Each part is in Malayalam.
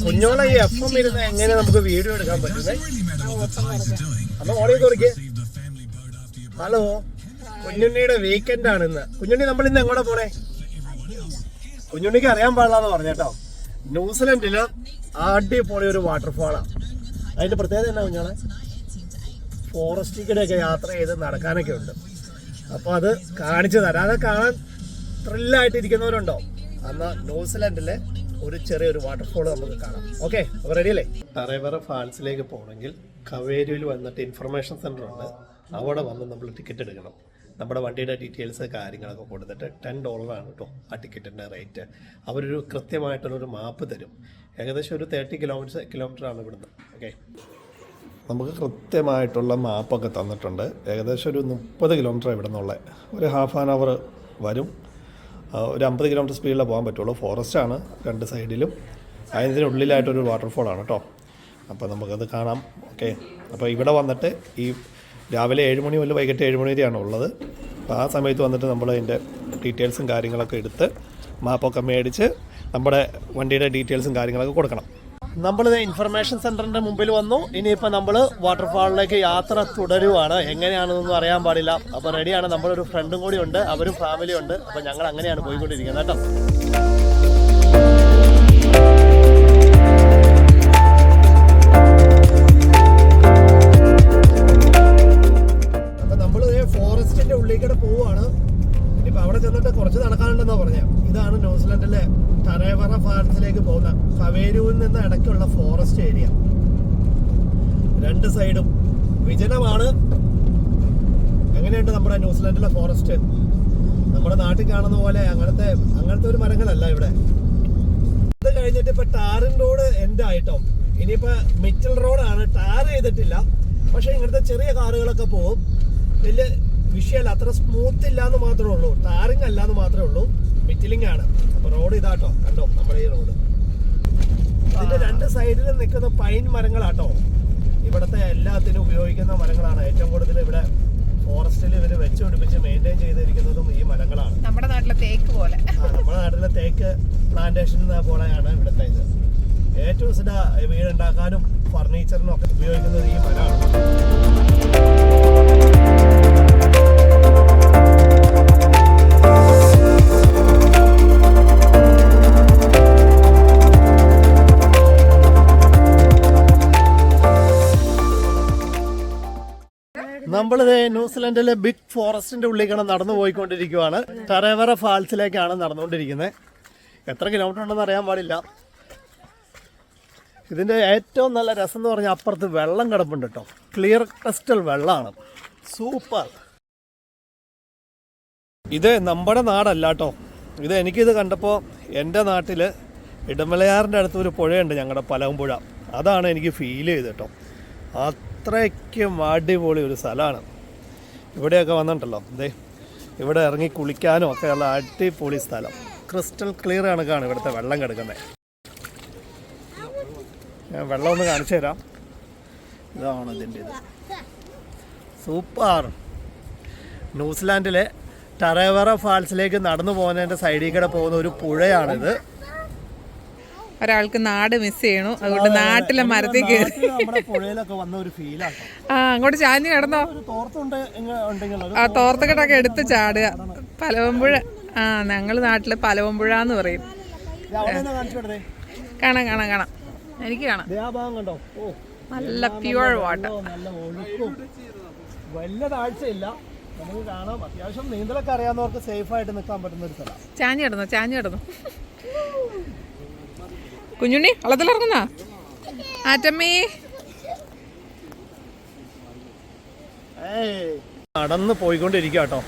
കുഞ്ഞോളെ ഈ എപ്പം ഇരുന്ന് എങ്ങനെ നമുക്ക് വീഡിയോ എടുക്കാൻ പറ്റുന്നേ? അന്ന് ഓടിയ തുറക്കേ. ഹലോ, കുഞ്ഞുണ്ണിയുടെ വീക്കെൻഡ് ആണ് ഇന്ന്. കുഞ്ഞുണ്ണി നമ്മൾ ഇന്ന് എങ്ങോട്ടാ പോണേ? കുഞ്ഞുണ്ണിക്ക് അറിയാൻ പാടില്ലാന്ന് പറഞ്ഞേട്ടോ. ന്യൂസിലൻഡില് അടിപൊളി ഒരു വാട്ടർഫാളാണ്. അതിന്റെ പ്രത്യേകത എന്നാ കുഞ്ഞോളെ? ഫോറസ്റ്റിലൂടെയൊക്കെ യാത്ര ചെയ്ത് നടക്കാനൊക്കെ ഉണ്ട്. അപ്പോൾ അത് കാണിച്ചു തരാം. അത് കാണാൻ ത്രില്ലായിട്ടിരിക്കുന്നവരുണ്ടോ? എന്നാൽ ന്യൂസിലൻഡിലെ ഒരു ചെറിയൊരു വാട്ടർഫോൾ നമുക്ക് കാണാം. ഓക്കെ, അപ്പോൾ റെഡിയല്ലേ? ടറേവറ ഫാൾസിലേക്ക് പോകണമെങ്കിൽ കവേരിയിൽ വന്നിട്ട് ഇൻഫർമേഷൻ സെൻ്റർ ഉണ്ട്. അവിടെ വന്ന് നമ്മൾ ടിക്കറ്റ് എടുക്കണം. നമ്മുടെ വണ്ടിയുടെ ഡീറ്റെയിൽസ് കാര്യങ്ങളൊക്കെ കൊടുത്തിട്ട് $10 കേട്ടോ ആ ടിക്കറ്റിൻ്റെ റേറ്റ്. അവരൊരു കൃത്യമായിട്ടുള്ളൊരു മാപ്പ് തരും. ഏകദേശം ഒരു 30 കിലോമീറ്ററാണ് ഇവിടുന്ന്. ഓക്കെ, നമുക്ക് കൃത്യമായിട്ടുള്ള മാപ്പൊക്കെ തന്നിട്ടുണ്ട്. ഏകദേശം ഒരു 30 കിലോമീറ്റർ ഇവിടെ നിന്നുള്ള ഒരു ഹാഫ് ആൻ അവർ വരും. ഒരു 50 കിലോമീറ്റർ സ്പീഡിലേ പോകാൻ പറ്റുള്ളൂ. ഫോറസ്റ്റാണ് രണ്ട് സൈഡിലും. അതിനുള്ളിലായിട്ടൊരു വാട്ടർഫോളാണ് കേട്ടോ. അപ്പോൾ നമുക്കത് കാണാം. ഓക്കെ, അപ്പോൾ ഇവിടെ വന്നിട്ട് ഈ രാവിലെ 7 മണി മുതൽ വൈകിട്ട് 7 മണി വരെയാണ് ഉള്ളത്. അപ്പോൾ ആ സമയത്ത് വന്നിട്ട് നമ്മൾ അതിൻ്റെ ഡീറ്റെയിൽസും കാര്യങ്ങളൊക്കെ എടുത്ത് മാപ്പൊക്കെ മേടിച്ച് നമ്മുടെ വണ്ടിയുടെ ഡീറ്റെയിൽസും കാര്യങ്ങളൊക്കെ കൊടുക്കണം. നമ്മളിത് ഇൻഫർമേഷൻ സെൻറ്ററിൻ്റെ മുമ്പിൽ വന്നു. ഇനിയിപ്പോൾ നമ്മൾ വാട്ടർഫാളിലേക്ക് യാത്ര തുടരുവാണ്. എങ്ങനെയാണെന്നൊന്നും അറിയാൻ പാടില്ല. അപ്പോൾ റെഡിയാണ്. നമ്മളൊരു ഫ്രണ്ടും കൂടി ഉണ്ട്, അവരും ഫാമിലിയും ഉണ്ട്. അപ്പോൾ ഞങ്ങൾ അങ്ങനെയാണ് പോയിക്കൊണ്ടിരിക്കുന്നത് കേട്ടോ. അപ്പോൾ നമ്മൾ ഫോറസ്റ്റിൻ്റെ ഉള്ളിൽ പോവുകയാണ്. ഇനിയിപ്പോൾ അവിടെ ചെന്നിട്ട് കുറച്ച് നടക്കാനുണ്ടെന്നാണ് പറഞ്ഞത്. ഇതാണ് ന്യൂസിലൻഡിലെ ടറേവറ ഫാൾസിലേക്ക് പോകുന്ന കവേരൂരിൽ നിന്ന് ഇടയ്ക്കുള്ള ഫോറസ്റ്റ് ഏരിയ. രണ്ട് സൈഡും വിജനമാണ്. എങ്ങനെയുണ്ട് നമ്മുടെ ന്യൂസിലൻഡിലെ ഫോറസ്റ്റ്? നമ്മുടെ നാട്ടിൽ കാണുന്ന പോലെ അങ്ങനത്തെ ഒരു മരങ്ങളല്ല ഇവിടെ. ഇത് കഴിഞ്ഞിട്ട് ഇപ്പൊ ടാറിംഗ് റോഡ് എൻഡ് ആയിട്ടോ. ഇനിയിപ്പോ മിച്ചൽ റോഡാണ്. ടാർ ചെയ്തിട്ടില്ല, പക്ഷെ ഇങ്ങനത്തെ ചെറിയ കാറുകളൊക്കെ പോകും. വലിയ വിഷയമല്ല, അത്ര സ്മൂത്ത് ഇല്ലാന്ന് മാത്രമേ ഉള്ളൂ. ടാറിംഗ് അല്ലാന്ന് മാത്രമേ ഉള്ളൂ. മിറ്റിലിംഗ് ആണ്. അപ്പൊ റോഡ് ഇതാട്ടോ, കണ്ടോ നമ്മുടെ ഈ റോഡ്. ഇതിന്റെ രണ്ട് സൈഡിലും നിൽക്കുന്ന പൈൻ മരങ്ങളാട്ടോ. ഇവിടുത്തെ എല്ലാത്തിനും ഉപയോഗിക്കുന്ന മരങ്ങളാണ്. ഏറ്റവും കൂടുതൽ ഇവിടെ ഫോറസ്റ്റിൽ ഇവര് വെച്ച് പിടിപ്പിച്ച് മെയിൻറ്റെയിൻ ചെയ്തിരിക്കുന്നതും ഈ മരങ്ങളാണ്. നമ്മുടെ നാട്ടിലെ തേക്ക് പോലെ. നമ്മുടെ നാട്ടിലെ തേക്ക് പ്ലാന്റേഷൻ പോലെയാണ് ഇവിടുത്തെ ഇത്. ഏറ്റവും വീടുണ്ടാക്കാനും ഫർണിച്ചറിനും ഒക്കെ ഉപയോഗിക്കുന്നത് ഈ മരമാണ്. നമ്മളിത് ന്യൂസിലൻഡിലെ ബിഗ് ഫോറസ്റ്റിന്റെ ഉള്ളിലേക്കാണ് നടന്നു പോയിക്കൊണ്ടിരിക്കുകയാണ്. ടറേവറ ഫാൾസിലേക്കാണ് നടന്നുകൊണ്ടിരിക്കുന്നത്. എത്ര കിലോമീറ്റർ ഉണ്ടെന്ന് അറിയാൻ പാടില്ല. ഇതിൻ്റെ ഏറ്റവും നല്ല രസം എന്ന് പറഞ്ഞാൽ അപ്പുറത്ത് വെള്ളം കിടപ്പുണ്ട് കേട്ടോ. ക്ലിയർ ക്രിസ്റ്റൽ വെള്ളമാണ്. സൂപ്പർ. ഇത് നമ്മുടെ നാടല്ല കേട്ടോ. എനിക്കിത് കണ്ടപ്പോൾ എൻ്റെ നാട്ടിൽ ഇടമലയാറിൻ്റെ അടുത്ത് ഒരു പുഴയുണ്ട്, ഞങ്ങളുടെ പലവുംപുഴ. അതാണ് എനിക്ക് ഫീൽ ചെയ്ത് കേട്ടോ. അത്രയ്ക്കും അടിപൊളി ഒരു സ്ഥലമാണ്. ഇവിടെയൊക്കെ വന്നിട്ടുണ്ടല്ലോ, ഇവിടെ ഇറങ്ങി കുളിക്കാനും ഒക്കെ ഉള്ള അടിപൊളി സ്ഥലം. ക്രിസ്റ്റൽ ക്ലിയർ കണക്കാണ് ഇവിടുത്തെ വെള്ളം കിടക്കുന്നത്. ഞാൻ വെള്ളം ഒന്ന് കാണിച്ചു തരാം. ഇതാണ് ഇതിൻ്റെ ഇത്. സൂപ്പർ. ന്യൂസിലാൻഡിലെ ടറേവറ ഫാൾസിലേക്ക് നടന്നു പോകുന്നതിൻ്റെ സൈഡിൽ കൂടെ പോകുന്ന ഒരു പുഴയാണിത്. ഒരാൾക്ക് നാട് മിസ് ചെയ്യണു, അതുകൊണ്ട് നാട്ടിലെ മരത്തിൽ കയറി പുഴയിലൊക്കെ വന്ന ഒരു ഫീലാണ്. അങ്ങോട്ട് ചാഞ്ഞ് കിടന്നോ. ആ തോർത്തുകെട്ടൊക്കെ എടുത്ത് ചാടുക. പലവമ്പുഴ. ഞങ്ങൾ നാട്ടില് പലവമ്പുഴ എന്ന് പറയും. കാണാം കാണാം കാണാം. എനിക്ക് കാണാം. നല്ല പ്യുവർ വാട്ടർ. വലിയ താഴ്ചയില്ല, നമുക്ക് കാണാം. അത്യാവശ്യം നീന്തലൊക്കെ അറിയാവുന്നവർക്ക് സേഫ് ആയിട്ട് നിൽക്കാൻ പറ്റുന്ന ഒരു സ്ഥലം. ചാഞ്ഞു കിടന്നു കുഞ്ഞുണ്ണി. വള്ളത്തിലിറങ്ങുന്ന ആറ്റമ്മേ. നടന്ന് പോയിക്കൊണ്ടിരിക്കുക കേട്ടോ.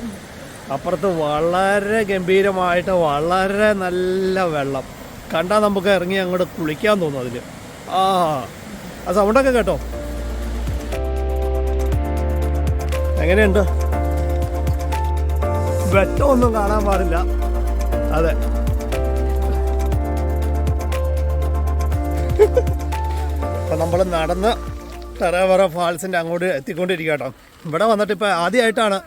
അപ്പുറത്ത് വളരെ ഗംഭീരമായിട്ട് വളരെ നല്ല വെള്ളം കണ്ടാൽ നമുക്ക് ഇറങ്ങി അങ്ങോട്ട് കുളിക്കാൻ തോന്നും. അതിൽ ആ സൗണ്ടൊക്കെ കേട്ടോ. എങ്ങനെയുണ്ട്? വെട്ടമൊന്നും കാണാൻ പാടില്ല. അതെ, അപ്പം നമ്മൾ നടന്ന് ടറേവറ ഫാൾസിൻ്റെ അങ്ങോട്ട് എത്തിക്കൊണ്ടിരിക്കുക കേട്ടോ. ഇവിടെ വന്നിട്ട് ഇപ്പോൾ ആദ്യമായിട്ടാണ്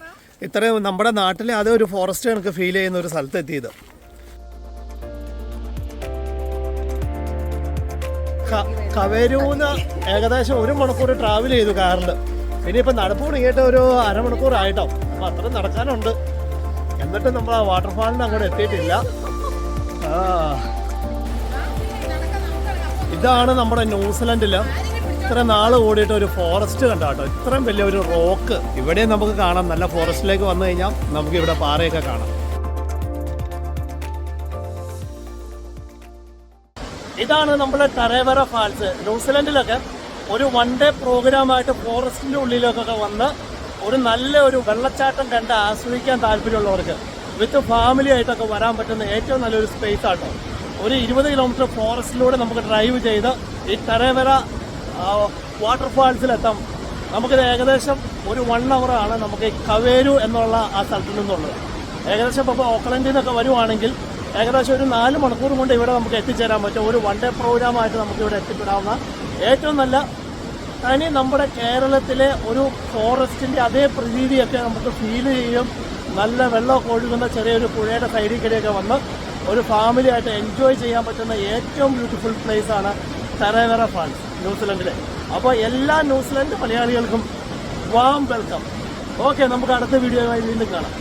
ഇത്രയും നമ്മുടെ നാട്ടിലെ അതേ ഒരു ഫോറസ്റ്റ് എനിക്ക് ഫീൽ ചെയ്യുന്ന ഒരു സ്ഥലത്ത് എത്തിയത്. കവേരൂന്ന് ഏകദേശം 1 മണിക്കൂർ ട്രാവൽ ചെയ്തു കാറിൽ. പിന്നെ ഇപ്പം നടപ്പ് തുടങ്ങിയിട്ട് ഒരു അരമണിക്കൂറായിട്ടോ. അപ്പം അത്രയും നടക്കാനുണ്ട്. എന്നിട്ട് നമ്മൾ ആ വാട്ടർഫാളിന് അങ്ങോട്ട് എത്തിയിട്ടില്ല. ഇതാണ് നമ്മുടെ ന്യൂസിലൻഡിൽ ഇത്ര നാൾ ഓടിയിട്ട് ഒരു ഫോറസ്റ്റ് കണ്ടോ കേട്ടോ. ഇത്രയും വലിയ ഒരു റോക്ക് ഇവിടെ നമുക്ക് കാണാം. നല്ല ഫോറസ്റ്റിലേക്ക് വന്നു കഴിഞ്ഞാൽ നമുക്ക് ഇവിടെ പാറയൊക്കെ കാണാം. ഇതാണ് നമ്മുടെ ടറേവറ ഫാൾസ്. ന്യൂസിലൻഡിലൊക്കെ ഒരു 1 ഡേ പ്രോഗ്രാമായിട്ട് ഫോറസ്റ്റിൻ്റെ ഉള്ളിലേക്കൊക്കെ വന്ന് ഒരു നല്ല ഒരു വെള്ളച്ചാട്ടം കണ്ട് ആസ്വദിക്കാൻ താല്പര്യമുള്ളവർക്ക് വിത്ത് ഫാമിലി ആയിട്ടൊക്കെ വരാൻ പറ്റുന്ന ഏറ്റവും നല്ലൊരു സ്പേസ് ആട്ടോ. ഒരു 20 കിലോമീറ്റർ ഫോറസ്റ്റിലൂടെ നമുക്ക് ഡ്രൈവ് ചെയ്ത് ഈ ടറേവറ വാട്ടർഫാൾസിലെത്താം. നമുക്കിത് ഏകദേശം ഒരു 1 ഹവറാണ് നമുക്ക് ഈ കവേരു എന്നുള്ള ആ സ്ഥലത്ത് നിന്നുള്ളത്. ഏകദേശം ഇപ്പോൾ ഓക്ലൻഡിൽ നിന്നൊക്കെ വരുവാണെങ്കിൽ ഏകദേശം ഒരു 4 മണിക്കൂർ കൊണ്ട് ഇവിടെ നമുക്ക് എത്തിച്ചേരാൻ പറ്റും. ഒരു 1 ഡേ പ്രോഗ്രാമായിട്ട് നമുക്ക് ഇവിടെ എത്തിപ്പെടാവുന്ന ഏറ്റവും നല്ല തനി നമ്മുടെ കേരളത്തിലെ ഒരു ഫോറസ്റ്റിൻ്റെ അതേ പ്രതീതിയൊക്കെ നമുക്ക് ഫീൽ ചെയ്യും. നല്ല വെള്ളമൊക്കെ ഒഴുകുന്ന ചെറിയൊരു പുഴയുടെ സൈഡിൽ കൂടെയൊക്കെ വന്ന് ഒരു ഫാമിലി ആയിട്ട് എൻജോയ് ചെയ്യാൻ പറ്റുന്ന ഏറ്റവും ബ്യൂട്ടിഫുൾ പ്ലേസാണ് ടറേവറ ഫാൾസ് ന്യൂസിലൻഡിലെ. അപ്പോൾ എല്ലാ ന്യൂസിലൻഡ് മലയാളികൾക്കും വാം വെൽക്കം. ഓക്കെ, നമുക്ക് അടുത്ത വീഡിയോയുമായി വീണ്ടും കാണാം.